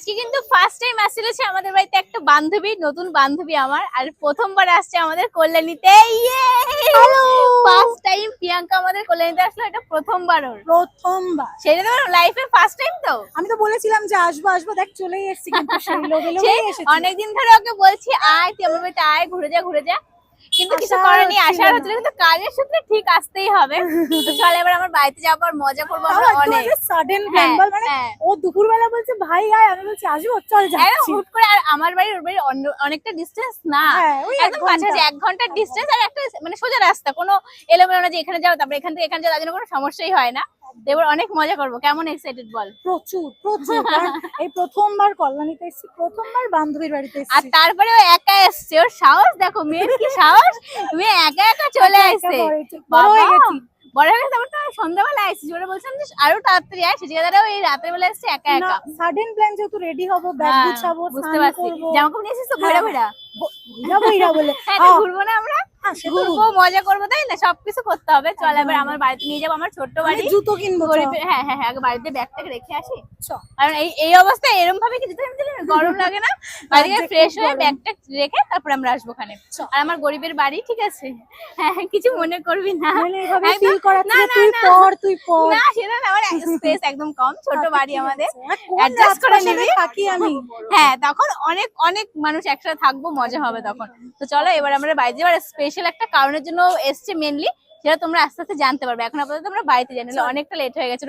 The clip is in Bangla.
আজকে কিন্তু ফার্স্ট টাইম আসছিল আমাদের বাড়িতে একটা বান্ধবী, নতুন বান্ধবী আমার, আর প্রথমবার আসছে আমাদের কল্যাণীতে। হ্যালো, ফার্স্ট টাইম প্রিয়াঙ্কা আমাদের কল্যাণীতে আসলো, এটা প্রথমবার ওর। প্রথমবার সেটা তো লাইফে ফার্স্ট টাইম। তো আমি তো বলেছিলাম যে আসবো আসবো, দেখ চলেই এসেছি, কিন্তু সেই লোভে লোভেই এসেছি। অনেকদিন ধরে ওকে বলছি আয় তুই আমার বাড়িতে আয়, ঘুরে যা ঘুরে যা, কিন্তু কিছু আশা করেনি, হচ্ছিল আসার না। হচ্ছিল, কিন্তু কাজের সূত্রে ঠিক আসতেই হবে। তো চল এবার আমার বাড়িতে যাবো আর মজা করবো আমরা অনেক। সাডেন প্ল্যান হ্যাঁ, বল, মানে হ্যাঁ। ও দুপুরবেলা বলছে ভাই আয়, আমি বলছি আসবো, চল একদম যাচ্ছি। হুট করে, আর আমার বাড়ি ওর বাড়ি অনেকটা ডিস্টেন্স না, হ্যাঁ, ওই একদম কাছাকাছি, 1 ঘন্টার ডিস্টেন্স, আর একটা মানে সোজা রাস্তা, কোনো এলোমেলো না যে এখানে যাও তারপরে এখান থেকে এখানে যাও, তার জন্য কোনো সমস্যাই হয় না। তো এবার অনেক মজা করবো। কেমন এক্সাইটেড বল? প্রচুর প্রচুর, কারণ এই প্রথমবার কল্যাণীতে এসেছি, প্রথমবার বান্ধবীর বাড়িতে আর এসেছি। তারপরে ও একা এসছে, ওর সাহস দেখো, মেয়ের কি সাহস, মেয়ে একা একা চলে আসছে। বড় হয়ে গেছি। বড় হয়ে গেছে। তারপর তো সন্ধ্যাবেলা আসছি, ওরা বলছিলাম যে আরো তাড়াতাড়ি আয়, সেটা দাঁড়াও এই রাতের বেলা এসছে একা না, একা। সাডেন প্ল্যান, যেহেতু রেডি হবো, ব্যাগ হ্যাঁ, গুছাবো, বুঝতে স্নান পারছি। করবো, জামা কাপড় নিয়ে এসেছিস তো ভৈরা ভৈরা? বইরা বইরা বলে হ্যাঁ, তো ঘুরবো না আমরা? ঘুরবো, মজা করবো, তাই না? সবকিছু করতে হবে। চল এবার আমার বাড়িতে নিয়ে যাবো, আমার ছোট্ট বাড়ি। জুতো কিনবো, হ্যাঁ হ্যাঁ হ্যাঁ, আগে বাড়িতে ব্যাগটাকে রেখে আসি। চ। কারণ এই অবস্থায় এরকম ভাবে কি যেতে গরম লাগে না? বাড়িতে ফ্রেশ হয়ে ব্যাগটা রেখে তারপর আমরা আসবো ওখানে। আর আমার গরিবের বাড়ি, ঠিক আছে? হ্যাঁ, কিছু মনে করবি না। ফিল করাচ্ছি না, যে তুই পড়। না, সেটা না, আমার স্পেস একদম কম, ছোট বাড়ি আমাদের, কোন অ্যাডজাস্ট করে নিবি। থাকি আমি। হ্যাঁ, তখন অনেক অনেক মানুষ একসাথে থাকবো, মজা হবে তখন। তো চলো এবার আমরা বাড়িতে যাবো। স্পেশাল একটা কারণের জন্য এসছে মেনলি, সেটা তোমরা আস্তে আস্তে জানতে পারবে। এখন আপাতত আমরা বাড়িতে জানি, অনেকটা লেট হয়ে গেছে।